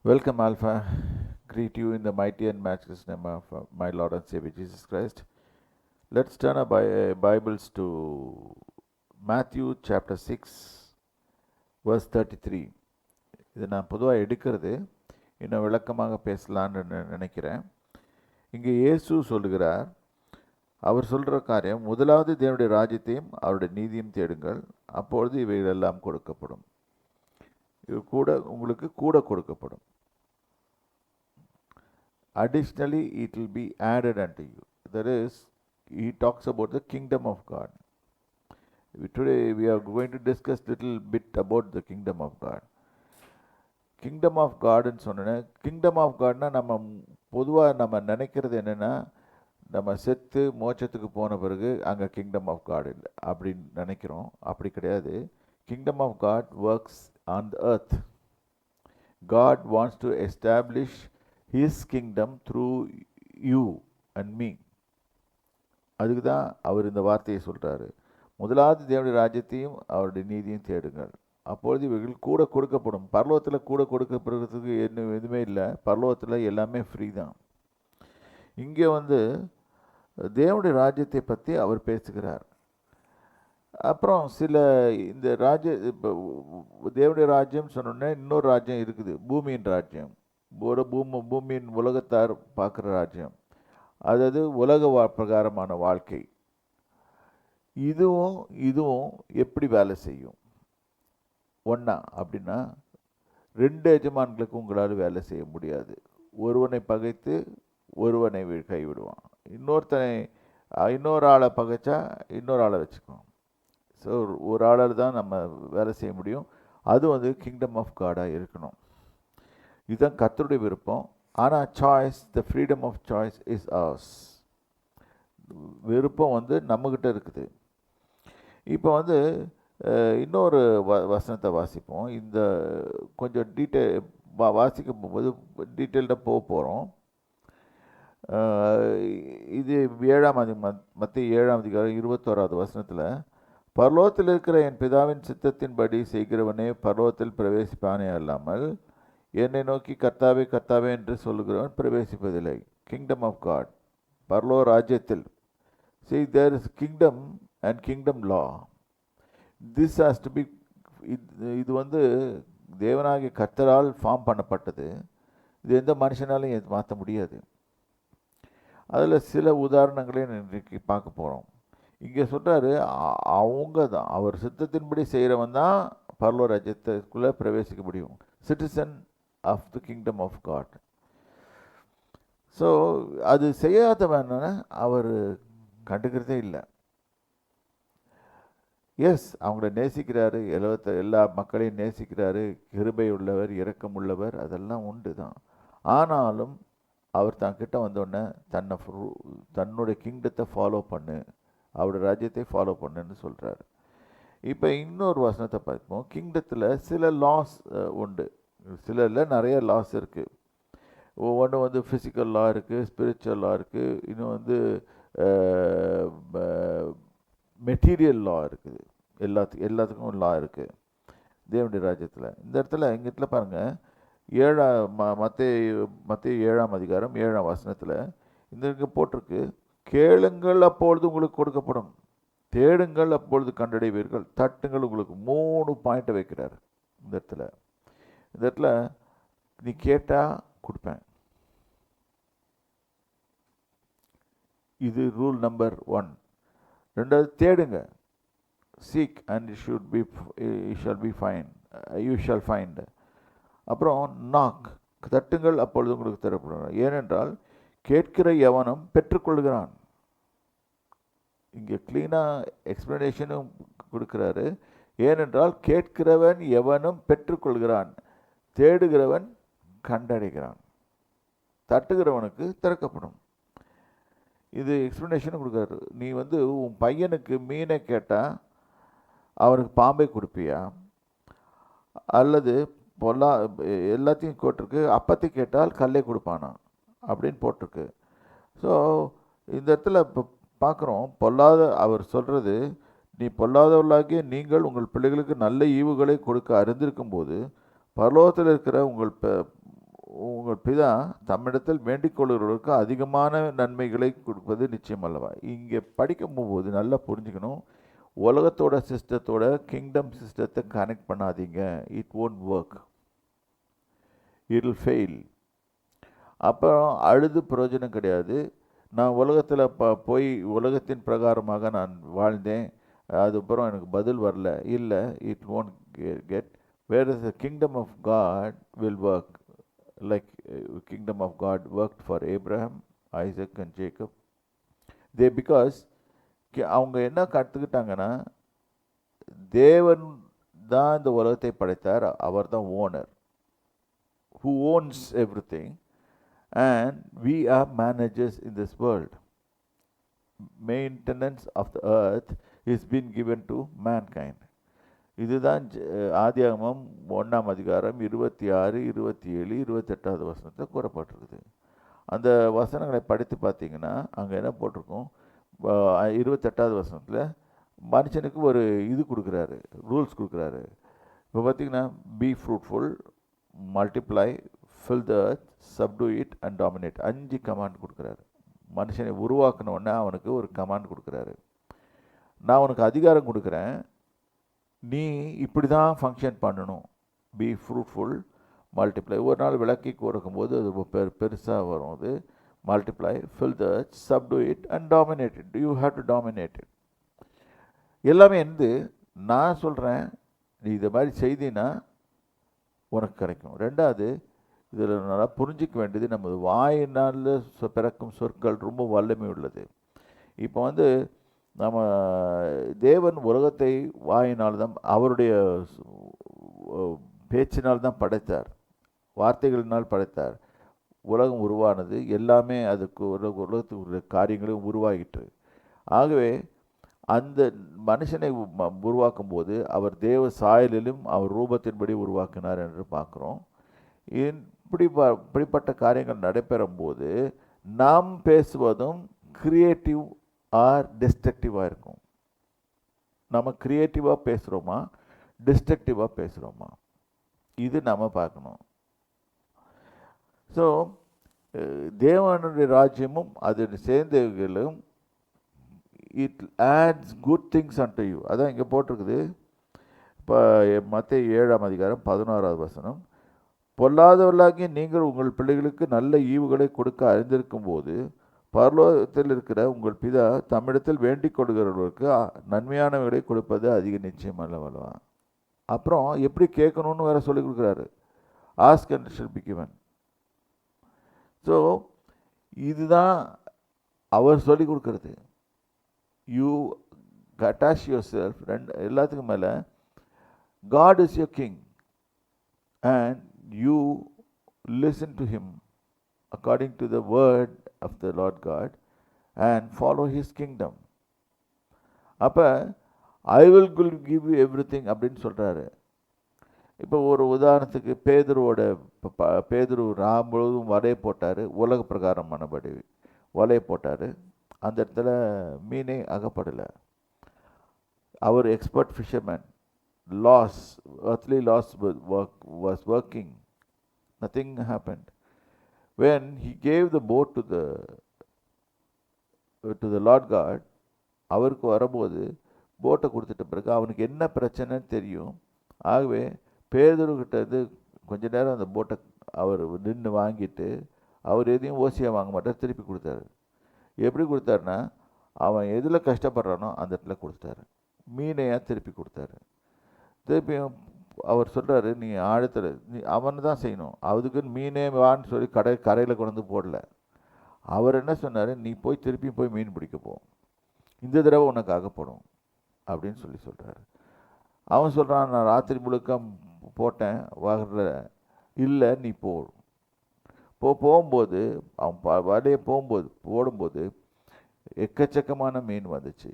Welcome, Alpha. Greet you in the mighty and matchless name of my Lord and Savior Jesus Christ. Let's turn our Bibles to Matthew chapter 6, verse 33. இது நான் பொதுவாக எடுக்கிறது இன்னும் விளக்கமாக பேசலான்னு நினைக்கிறேன். இங்கே இயேசு சொல்லுகிறார், அவர் சொல்கிற காரியம், முதலாவது தேவனுடைய ராஜ்யத்தையும் அவருடைய நீதியும் தேடுங்கள், அப்பொழுது இவைகள் எல்லாம் கொடுக்கப்படும். இது உங்களுக்கு கூட கொடுக்கப்படும். Additionally, it will be added unto you. That is, he talks about the kingdom of God. Today we are going to discuss little bit about the kingdom of God. Kingdom of God ன்னு சொன்னேன். Kingdom of Godனா நம்ம பொதுவாக நம்ம நினைக்கிறது என்னென்னா, நம்ம செத்து மோட்சத்துக்கு போன பிறகு அங்கே கிங்டம் ஆஃப் காட் இல்லை அப்படின்னு நினைக்கிறோம். அப்படி கிடையாது. Kingdom of God works on the earth. God wants to establish His kingdom through you and me. அதுக்கு தான் அவர் இந்த வார்த்தையை சொல்கிறாரு. முதலாவது தேவனுடைய ராஜ்யத்தையும் அவருடைய நீதியும் தேடுங்கள், அப்பொழுது இவைகள் கூட கொடுக்கப்படும். பரலோகத்தில் கூட கொடுக்கப்படுறதுக்கு எதுவுமே இல்லை. பரலோகத்தில் எல்லாமே ஃப்ரீ தான். இங்கே தேவனுடைய ராஜ்யத்தை பற்றி அவர் பேசுகிறார். அப்புறம் சில இந்த இப்போ தேவனுடைய ராஜ்யம் சொன்னோன்னே இன்னொரு ராஜ்யம் இருக்குது, பூமியின் ராஜ்யம். ஒரு பூமியின் உலகத்தார் பார்க்குற ராஜ்யம், அதாவது உலக பிரகாரமான வாழ்க்கை. இதுவும் எப்படி வேலை செய்யும் ஒன்றா அப்படின்னா, ரெண்டு எஜமான்களுக்கு உங்களால் வேலை செய்ய முடியாது. ஒருவனை பகைத்து ஒருவனை கைவிடுவான். இன்னொரு ஆளை பகைச்சா இன்னொரு ஆளை வச்சுக்குவோம். ஸோ ஒரு ஆளால் தான் நம்ம வேலை செய்ய முடியும். அது கிங்டம் ஆஃப் காடாக இருக்கணும். இதுதான் கர்த்தருடைய விருப்பம். ஆனால் the freedom of choice is ours. விருப்பம் நம்மக்கிட்ட இருக்குது. இப்போ இன்னொரு வசனத்தை வாசிப்போம். இந்த கொஞ்சம் வாசிக்கும் போது டீட்டெயில்டாக போகிறோம். இது மத்திய 7ஆம் அதிகாரம் 21வது வசனத்தில், பரலோகத்தில் இருக்கிற என் பிதாவின் சித்தத்தின்படி செய்கிறவனே பரலோகத்தில் பிரவேசிப்பானே அல்லாமல் என்னை நோக்கி கர்த்தாவே கர்த்தாவே என்று சொல்லுகிறவன் பிரவேசிப்பதில்லை. கிங்டம் ஆஃப் காட், பரலோ ராஜ்யத்தில். See, there is kingdom and kingdom law. This has to be, இது தேவனாகிய கர்த்தரால் ஃபார்ம் பண்ணப்பட்டது. இது எந்த மனுஷனாலும் மாற்ற முடியாது. அதில் சில உதாரணங்களை இன்றைக்கு பார்க்க போகிறோம். இங்கே சொல்கிறாரு, அவங்க தான், அவர் சித்தத்தின்படி செய்கிறவன் தான் பரலோ ராஜ்யத்துக்குள்ளே பிரவேசிக்க முடியும். Citizen of the kingdom of God. So அது செய்யாதவன் அவர் கண்டுக்கிறதே இல்லை. எஸ், அவங்கள நேசிக்கிறாரு, எல்லா மக்களையும் நேசிக்கிறாரு, கிருபை உள்ளவர், இரக்கம் உள்ளவர், அதெல்லாம் உண்டு தான். ஆனாலும் அவர் தன்கிட்ட வந்தோடனே தன்னுடைய கிங்டத்தை ஃபாலோ பண்ணு, அவருடைய ராஜ்யத்தை ஃபாலோ பண்ணுன்னு சொல்கிறாரு. இப்போ இன்னொரு வசனத்தை பார்ப்போம். கிங்டத்தில் சில லாஸ் உண்டு. சிலரில் நிறைய லாஸ் இருக்குது. ஒவ்வொன்று ஃபிசிக்கல் லா இருக்குது, ஸ்பிரிச்சுவல் லா இருக்குது, இன்னும் மெட்டீரியல் லா இருக்குது. எல்லாத்துக்கும் லா இருக்குது தேவனுடைய ராஜ்யத்தில். இந்த இடத்துல பாருங்கள், மத்திய 7ஆம் அதிகாரம் 7ஆம் வசனத்தில் இந்த போட்டிருக்கு, கேளுங்கள் அப்பொழுது உங்களுக்கு கொடுக்கப்படும், தேடுங்கள் அப்பொழுது கண்டடைவீர்கள், தட்டுங்கள். உங்களுக்கு 3 பாயிண்ட்டை வைக்கிறார் இந்த இடத்துல. நீ கேட்டால் கொடுப்பேன். இது ரூல் நம்பர் 1. ரெண்டாவது, தேடுங்க, seek and you shall find. அப்புறம் நாக், தட்டுங்கள் அப்பொழுது உங்களுக்கு தரப்படும். ஏனென்றால் கேட்கிற எவனும் பெற்றுக்கொள்கிறான். இங்கே க்ளீனாக எக்ஸ்பிளனேஷனும் கொடுக்குறாரு. ஏனென்றால் கேட்கிறவன் எவனும் பெற்றுக்கொள்கிறான், தேடுகிறவன் கண்டடைகிறான், தட்டுகிறவனுக்கு திறக்கப்படும். இது எக்ஸ்பிளனேஷனும் கொடுக்குறாரு. நீ உன் பையனுக்கு மீனை கேட்டால் அவனுக்கு பாம்பை கொடுப்பியா? அல்லது எல்லாத்தையும் போட்டிருக்கு, அப்பத்தை கேட்டால் கல்லை கொடுப்பானா அப்படின்னு போட்டிருக்கு. ஸோ இந்த இடத்துல இப்போ பார்க்குறோம், அவர் சொல்கிறது, நீ பொல்லாதவர்களாகிய நீங்கள் உங்கள் பிள்ளைகளுக்கு நல்ல ஈவுகளை கொடுக்க அறிந்திருக்கும் போது பரலோகத்தில் இருக்கிற உங்கள் பிதா தம்மிடத்தில் வேண்டிக் கொள்கிறவர்களுக்கு அதிகமான நன்மைகளை கொடுப்பது நிச்சயம் அல்லவா. இங்கே படிக்கும் போது நல்லா புரிஞ்சுக்கணும், உலகத்தோட சிஸ்டத்தோட கிங்டம் சிஸ்டத்தை கனெக்ட் பண்ணாதீங்க. It won't work, it will fail. அப்புறம் அழுது பிரயோஜனம் கிடையாது. நான் உலகத்தில் போய் உலகத்தின் பிரகாரமாக நான் வாழ்ந்தேன், அதுக்கப்புறம் எனக்கு பதில் வரல. இல்லை, it won't get. Whereas the kingdom of God will work like kingdom of God worked for Abraham, Isaac and Jacob. Because அவங்க என்ன கற்றுக்கிட்டாங்கன்னா, தேவன் தான் இந்த உலகத்தை படைத்தார், அவர் தான் owner, who owns everything, and we are managers in this world. Maintenance of the earth is been given to mankind. இதுதான் ஆதியாகமம் 1ஆம் அதிகாரம் 26, 27, 28வது வசனத்தில் கூறப்பட்டிருக்குது. அந்த வசனங்களை படித்து பார்த்தீங்கன்னா அங்கே என்ன போட்டிருக்கோம், 28வது வசனத்தில் மனுஷனுக்கு ஒரு இது கொடுக்குறாரு, ரூல்ஸ் கொடுக்குறாரு. இப்போ பார்த்தீங்கன்னா, be fruitful, multiply, fill the earth, subdue it and dominate. 5 command கொடுக்குறாரு. மனுஷனை உருவாக்கினோடனே அவனுக்கு ஒரு கமாண்ட் கொடுக்குறாரு. நான் உனக்கு அதிகாரம் கொடுக்குறேன், நீ இப்படி தான் ஃபங்க்ஷன் பண்ணணும். Be fruitful, multiply. ஒரு நாள் விளக்கி கொடுக்கும்போது அது பெருசாக வரும். அது multiply, fill the earth, subdue it and dominate it. You have to dominate it. எல்லாமே நான் சொல்கிறேன், நீ இதை மாதிரி செய்தினா உனக்கு கிடைக்கும். ரெண்டாவது, இதில் நல்லா புரிஞ்சிக்க வேண்டியது, நமது வாயினால் பிறக்கும் சொற்கள் ரொம்ப வல்லமை உள்ளது. இப்போ நம்ம தேவன் உலகத்தை வாயினால்தான், அவருடைய பேச்சினால் தான் படைத்தார், வார்த்தைகளினால் படைத்தார். உலகம் உருவானது, எல்லாமே அதுக்கு உலகத்துக்கு காரியங்களும் உருவாகிட்டு. ஆகவே அந்த மனுஷனை உருவாக்கும் போது அவர் தேவ சாயலிலும் அவர் ரூபத்தின்படி உருவாக்கினார் என்று பார்க்குறோம். இப்படிப்பட்ட காரியங்கள் நடைபெறும் போது நாம் பேசுவதும் கிரியேட்டிவ் ஆர் டிஸ்ட்ரக்டிவாக இருக்கும். நம்ம கிரியேட்டிவாக பேசுகிறோமா, டிஸ்ட்ரக்டிவாக பேசுகிறோமா, இது நம்ம பார்க்கணும். ஸோ தேவனுடைய ராஜ்யமும் அதோட சேர்ந்தவர்களும் it ads good things and you. அதான் இங்கே போட்டிருக்குது. இப்போ மத்தேயு 7ஆம் அதிகாரம் 16வது வசனம், பொல்லாதவர்களாகிய நீங்கள் உங்கள் பிள்ளைகளுக்கு நல்ல ஈவுகளை கொடுக்க அறிந்திருக்கும் போது பரலோகத்தில் இருக்கிற உங்கள் பிதா தம்மிடத்தில் வேண்டிக் கொள்கிறவர்களுக்கு நன்மையானவர்களை கொடுப்பது அதிக நிச்சயம் அல்லவா. அப்புறம் எப்படி கேட்கணும்னு வேற சொல்லிக் கொடுக்குறாரு. Ask and shall be given. So இதுதான் அவர் சொல்லிக் கொடுக்கறது. You attach yourself. எல்லாத்துக்கும் மேலே God is your king and you listen to him according to the word of the Lord God and follow his kingdom. அப்போ I will give you everything அப்படின்னு சொல்கிறாரு. இப்போ ஒரு உதாரணத்துக்கு பேதுரு ராம் முழுவதும் வலையை போட்டார், உலக பிரகாரமானபடி வலையை போட்டார். அந்த இடத்துல மீனே அகப்படலை. அவர் expert fisherman. earthly loss was working. Nothing happened. When he gave the boat to the Lord God, அவருக்கு வரும்போது போட்டை கொடுத்துட்ட பிறகு அவனுக்கு என்ன பிரச்சனைன்னு தெரியும். ஆகவே பேதுருக்கிட்ட கொஞ்ச நேரம் அந்த போட்டை அவர் நின்று வாங்கிட்டு, அவர் எதையும் ஓசியாக வாங்க மாட்டார், திருப்பி கொடுத்தாரு. எப்படி கொடுத்தாருன்னா, அவன் எதில் கஷ்டப்படுறானோ அந்த இடத்துல கொடுத்தாரு. மீனையாக திருப்பி கொடுத்தாரு. திருப்பியும் அவர் சொல்கிறாரு, நீ ஆழத்தில் அவனை தான் செய்யணும், அதுக்குன்னு மீனே வான்னு சொல்லி கரையில் கொண்டு போடல. அவர் என்ன சொன்னார், நீ போய் திருப்பி போய் மீன் பிடிக்க போ, இந்த தடவை உனக்கு அகப்படும் அப்படின்னு சொல்கிறாரு. அவன் சொல்கிறான், நான் ராத்திரி முழுக்க போட்டேன் வாகல. இல்லை, நீ போகும்போது அவன் வலையை போடும்போது எக்கச்சக்கமான மீன் வந்துச்சு.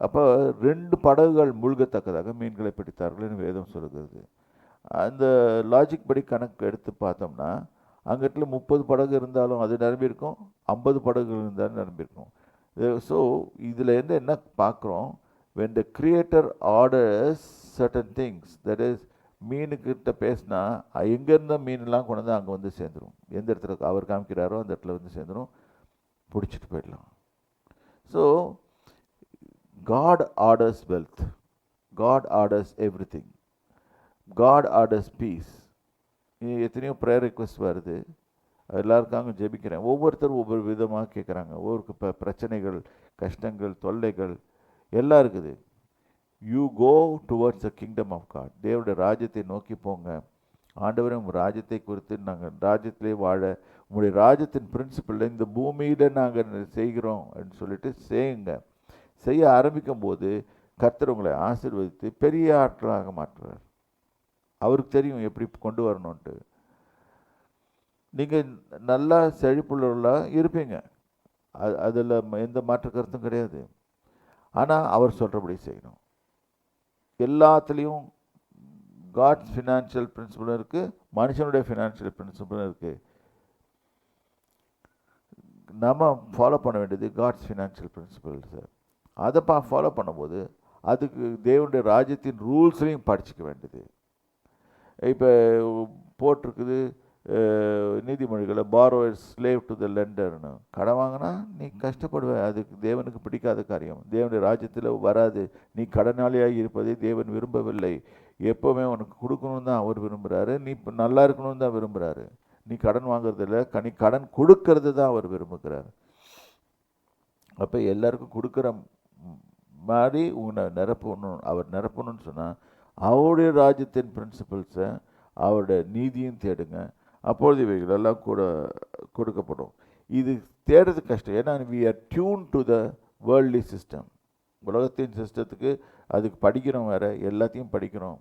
அப்போ 2 படகுகள் மூழ்கத்தக்கதாக மீன்களை பிடித்தார்கள் வேதம் சொல்லுகிறது. அந்த லாஜிக் படி கணக்கு எடுத்து பார்த்தோம்னா, அங்கிட்ட 30 படகு இருந்தாலும் அது நிரம்பியிருக்கும், 50 படகுகள் இருந்தாலும் நிரம்பியிருக்கும். ஸோ இதில் என்ன பார்க்குறோம், when the creator orders certain things, that is மீனுக்கிட்ட பேசினா எங்கேருந்த மீன்லாம் கொண்டு வந்து அங்கே வந்து சேர்ந்துடும். எந்த இடத்துல அவர் காமிக்கிறாரோ அந்த இடத்துல வந்து சேர்ந்துடும், பிடிச்சிட்டு போயிடலாம். So God orders wealth. God orders everything. God orders peace. எத்தனையோ ப்ரேயர் ரிக்வெஸ்ட் வருது, எல்லாருக்காக ஜெபிக்கிறேன். ஒவ்வொருத்தரும் ஒவ்வொரு விதமாக கேட்குறாங்க. ஒவ்வொருக்கு பிரச்சனைகள், கஷ்டங்கள், தொல்லைகள் எல்லாம் இருக்குது. You go towards the kingdom of God. தேவனுடைய ராஜ்யத்தை நோக்கி போங்க. ஆண்டவரே உங்கள் ராஜ்யத்தை குறித்து நாங்கள் ராஜ்யத்திலே வாழ, உங்களுடைய ராஜ்யத்தின் பிரின்சிபலில் இந்த பூமியில் நாங்கள் செய்கிறோம் அப்படின்னு சொல்லிட்டு செய்ய ஆரம்பிக்கும் போது கர்த்தர் உங்களை ஆசீர்வதித்து பெரிய ஆட்களாக மாற்றுவார். அவருக்கு தெரியும் எப்படி கொண்டு வரணுன்ட்டு. நீங்கள் நல்லா செழிப்புள்ளவர்களாக இருப்பீங்க, அதில் எந்த மாற்று கருத்தும் கிடையாது. ஆனால் அவர் சொல்கிறபடி செய்யணும். எல்லாத்துலேயும் காட்ஸ் ஃபினான்ஷியல் பிரின்சிபலும் இருக்குது, மனுஷனுடைய ஃபினான்ஷியல் பிரின்சிபலும் இருக்குது. நம்ம ஃபாலோ பண்ண வேண்டியது காட்ஸ் ஃபினான்ஷியல் பிரின்சிபல்ஸை. அதை ஃபாலோ பண்ணும்போது அதுக்கு தேவனுடைய ராஜ்யத்தின் ரூல்ஸ்லையும் படிச்சுக்க வேண்டியது. இப்போ போட்டிருக்குது நீதிமொழிகளை, borrower slave to the lenderன்னு. கடன் வாங்கினா நீ கஷ்டப்படுவ, அதுக்கு தேவனுக்கு பிடிக்காத காரியம், தேவனுடைய ராஜ்யத்தில் வராது. நீ கடனாளியாக இருப்பதை தேவன் விரும்பவில்லை. எப்போவுமே உனக்கு கொடுக்கணும்னு தான் அவர் விரும்புகிறாரு, நீ இப்போ நல்லா இருக்கணும்னு தான் விரும்புகிறாரு. நீ கடன் வாங்குறதில்ல, நீ கடன் கொடுக்கறது தான் அவர் விரும்புகிறார். அப்போ எல்லாருக்கும் கொடுக்குற மாதிரி உன்னை அவர் நிரப்பணும்னு சொன்னால் அவருடைய ராஜ்யத்தின் பிரின்சிபல்ஸை, அவருடைய நீதியும் தேடுங்க. அப்பொழுது இவைகள் எல்லாம் கூட கொடுக்கப்படும். இது தேடுறது கஷ்டம், ஏன்னா we are tuned to the worldly system. உலகத்தின் சிஸ்டத்துக்கு அதுக்கு படிக்கிறோம், வேறு எல்லாத்தையும் படிக்கிறோம்,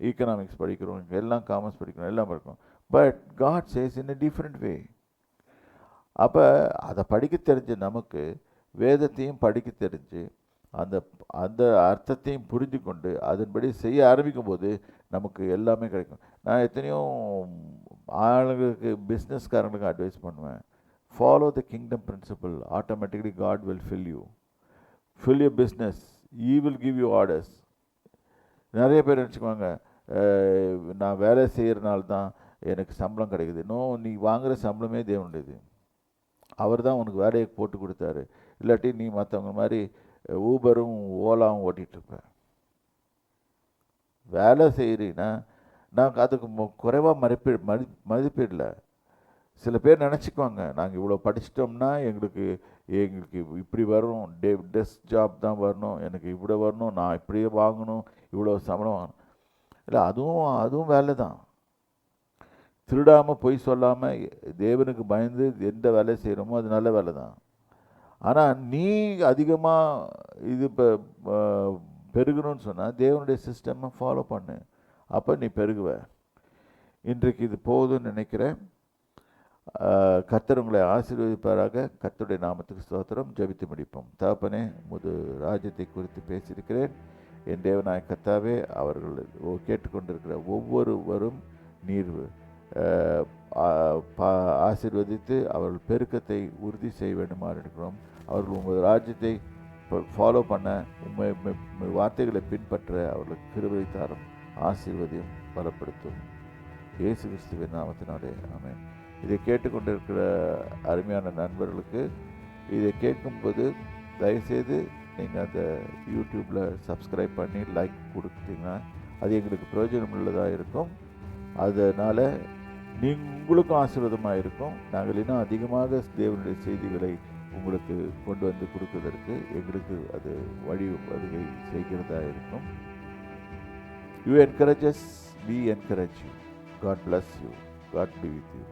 ஈக்கனாமிக்ஸ் படிக்கிறோம், எல்லாம் காமர்ஸ் படிக்கிறோம், எல்லாம் படிக்கிறோம். But God says in a different way. அப்போ அதை படிக்க தெரிஞ்ச நமக்கு வேதத்தையும் படிக்க தெரிஞ்சு அந்த அந்த அர்த்தத்தையும் புரிஞ்சு கொண்டு அதன்படி செய்ய ஆரம்பிக்கும் போது நமக்கு எல்லாமே கிடைக்கும். நான் எத்தனையோ ஆளுங்களுக்கு, பிஸ்னஸ்காரங்களுக்கு அட்வைஸ் பண்ணுவேன், follow the kingdom principle, automatically God will fill you business, he will give you orders. நிறைய பேர் நினச்சிக்குவாங்க நான் வேலை செய்கிறனால தான் எனக்கு சம்பளம் கிடைக்குது. நோ, நீ வாங்குகிற சம்பளமே தேவனுடையது. அவர் தான் உனக்கு வேலையை போட்டு கொடுத்தாரு. இல்லாட்டி நீ மற்றவங்க மாதிரி ஊபரும் ஓலாவும் ஓட்டிகிட்ருப்பேன். வேலை செய்கிறீன்னா நாங்கள் அதுக்கு குறைவாக மதிப்பீடல. சில பேர் நினச்சிக்குவாங்க, நாங்கள் இவ்வளோ படிச்சிட்டோம்னா எங்களுக்கு இப்படி வரும், டெஸ்க் ஜாப் தான் வரணும், எனக்கு இவ்வளோ வரணும், நான் இப்படியே வாங்கணும், இவ்வளோ சம்பளம் வாங்கணும். இல்லை, அதுவும் வேலை தான். திருடாமல் பொய் சொல்லாமல் தேவனுக்கு பயந்து எந்த வேலை செய்கிறோமோ அது நல்ல வேலை தான். ஆனால் நீ அதிகமாக இது இப்போ பெருகணும்னு சொன்னால் தேவனுடைய சிஸ்டமை ஃபாலோ பண்ணு, அப்போ நீ பெருகுவ. இன்றைக்கு இது போதும்னு நினைக்கிறேன். கர்த்தர் உங்களை ஆசீர்வதிப்பாராக. கர்த்தருடைய நாமத்துக்கு ஸ்தோத்திரம். ஜெபித்து முடிப்போம். தகப்பனே, உமது ராஜ்யத்தை குறித்து பேசியிருக்கிறேன். என் தேவனாய கர்த்தாவே, அவர்கள் கேட்டுக்கொண்டிருக்கிற ஒவ்வொருவரும் நீர் ஆசீர்வதித்து அவர்கள் பெருக்கத்தை உறுதி செய்ய வேண்டுமாறு இருக்கிறோம். அவர்கள் உங்கள் ராஜ்யத்தை ஃபாலோ பண்ண, உண்மை வார்த்தைகளை பின்பற்ற அவர்களுக்கு கிருபை தாரும், ஆசீர்வதியும் பலப்படுத்தும். இயேசு கிறிஸ்துவின் நாமத்தினாலே ஆமென். இதை கேட்டுக்கொண்டிருக்கிற அருமையான நண்பர்களுக்கு, இதை கேட்கும்போது தயவுசெய்து நீங்கள் அந்த யூடியூப்பில் சப்ஸ்கிரைப் பண்ணி லைக் கொடுத்தீங்கன்னா அது எங்களுக்கு பிரயோஜனம் உள்ளதாக இருக்கும். அதனால் உங்களுக்கும் ஆசீர்வாதமாக இருக்கும். நாங்கள் இன்னும் அதிகமாக தேவனுடைய செய்திகளை உங்களுக்கு கொண்டு வந்து கொடுப்பதற்கு எங்களுக்கு அது வழி வகை செய்கிறதா இருக்கும். You encourage us, we encourage you. God bless you. God be with you.